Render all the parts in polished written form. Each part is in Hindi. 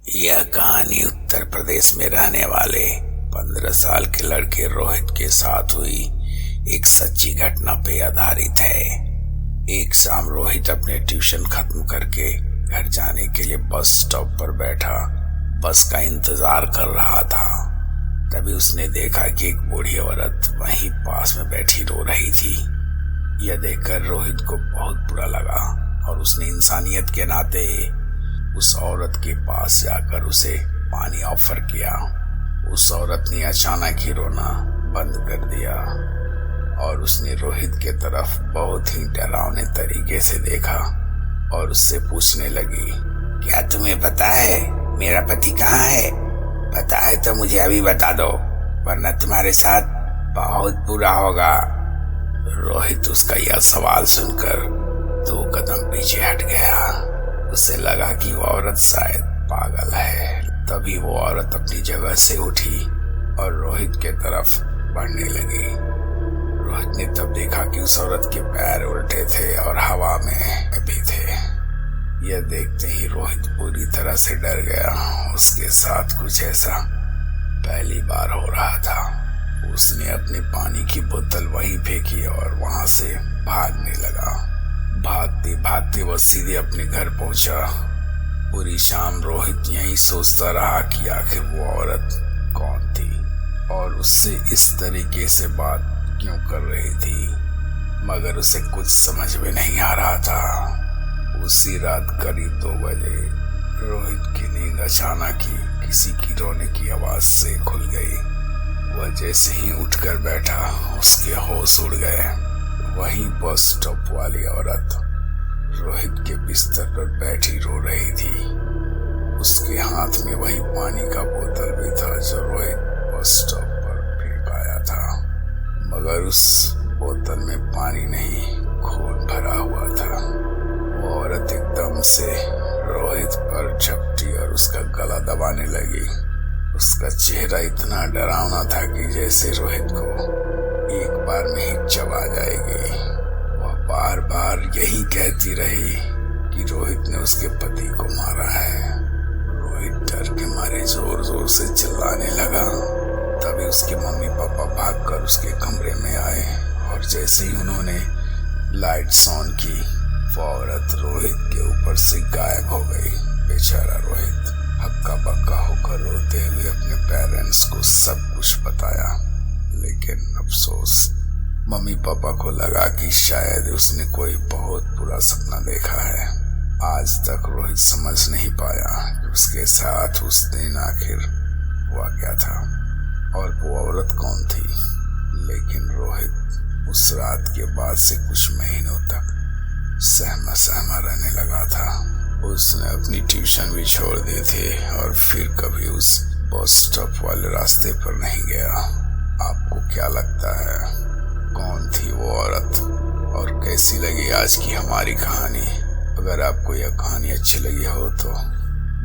यह कहानी उत्तर प्रदेश में रहने वाले 15 साल के लड़के रोहित के साथ हुई एक सच्ची घटना पे आधारित है। एक शाम रोहित अपने ट्यूशन खत्म करके घर जाने के लिए बस स्टॉप पर बैठा बस का इंतजार कर रहा था। तभी उसने देखा कि एक बूढ़ी औरत वहीं पास में बैठी रो रही थी। यह देखकर रोहित को बहुत बुरा लगा और उसने इंसानियत के नाते उस औरत के पास जाकर उसे पानी ऑफर किया। उस औरत ने अचानक ही रोना बंद कर दिया और उसने रोहित के तरफ बहुत ही डरावने तरीके से देखा और उससे पूछने लगी, क्या तुम्हें पता है मेरा पति कहाँ है? पता है तो मुझे अभी बता दो, वरना तुम्हारे साथ बहुत बुरा होगा। रोहित उसका यह सवाल सुनकर 2 कदम पीछे हट गया। उसे लगा कि वो औरत शायद पागल है। तभी वो औरत अपनी जगह से उठी और रोहित के तरफ बढ़ने लगी। रोहित ने तब देखा कि उस औरत के पैर उल्टे थे और हवा में भी थे। यह देखते ही रोहित पूरी तरह से डर गया। उसके साथ कुछ ऐसा पहली बार हो रहा था। उसने अपनी पानी की बोतल वहीं फेंकी और वहां से भागने लगा। भागते भागते वह सीधे अपने घर पहुंचा। पूरी शाम रोहित यही सोचता रहा कि आखिर वो औरत कौन थी और उससे इस तरीके से बात क्यों कर रही थी, मगर उसे कुछ समझ में नहीं आ रहा था। उसी रात करीब 2 बजे रोहित की नींद अचानक ही किसी की रोने की आवाज से खुल गई। वह जैसे ही उठकर बैठा उसके होश उड़ गए। वहीं बस स्टॉप वाली औरत रोहित के बिस्तर पर बैठी रो रही थी। उसके हाथ में वही पानी का बोतल भी था जो रोहित बस स्टॉप पर फेंक आया था, मगर उस बोतल में पानी नहीं खून भरा हुआ था। वो औरत एकदम से रोहित पर झपटी और उसका गला दबाने लगी। उसका चेहरा इतना डरावना था कि जैसे रोहित को एक बार में ही चबा जाएगी। वह बार बार यही कहती रही कि रोहित ने उसके पति को मारा है। रोहित डर के मारे जोर जोर से चिल्लाने लगा। तभी उसके मम्मी पापा भागकर उसके कमरे में आए और जैसे ही उन्होंने लाइट्स ऑन की, वो औरत रोहित के ऊपर से गायब हो गई। बेचारा रोहित हक्का बक्का होकर रोते हुए अपने पेरेंट्स को सब कुछ बताया, लेकिन अफसोस मम्मी पापा को लगा कि शायद उसने कोई बहुत बुरा सपना देखा है। आज तक रोहित समझ नहीं पाया कि उसके साथ उस दिन आखिर हुआ क्या था और वो औरत कौन थी। लेकिन रोहित उस रात के बाद से कुछ महीनों तक सहमा सहमा रहने लगा था। उसने अपनी ट्यूशन भी छोड़ दी थी और फिर कभी उस बस स्टॉप वाले रास्ते पर नहीं गया। आपको क्या लगता है कौन थी वो औरत और कैसी लगी आज की हमारी कहानी? अगर आपको यह कहानी अच्छी लगी हो तो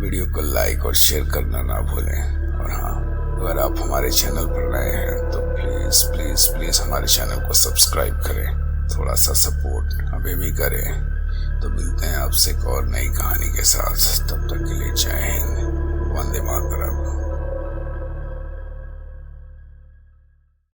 वीडियो को लाइक और शेयर करना ना भूलें। और हाँ, अगर आप हमारे चैनल पर नए हैं तो प्लीज़ प्लीज़ प्लीज़ हमारे चैनल को सब्सक्राइब करें। थोड़ा सा सपोर्ट अभी भी करें। तो मिलते हैं आपसे एक और नई कहानी के साथ। तब तक के लिए जय हिंद, वंदे मातरम।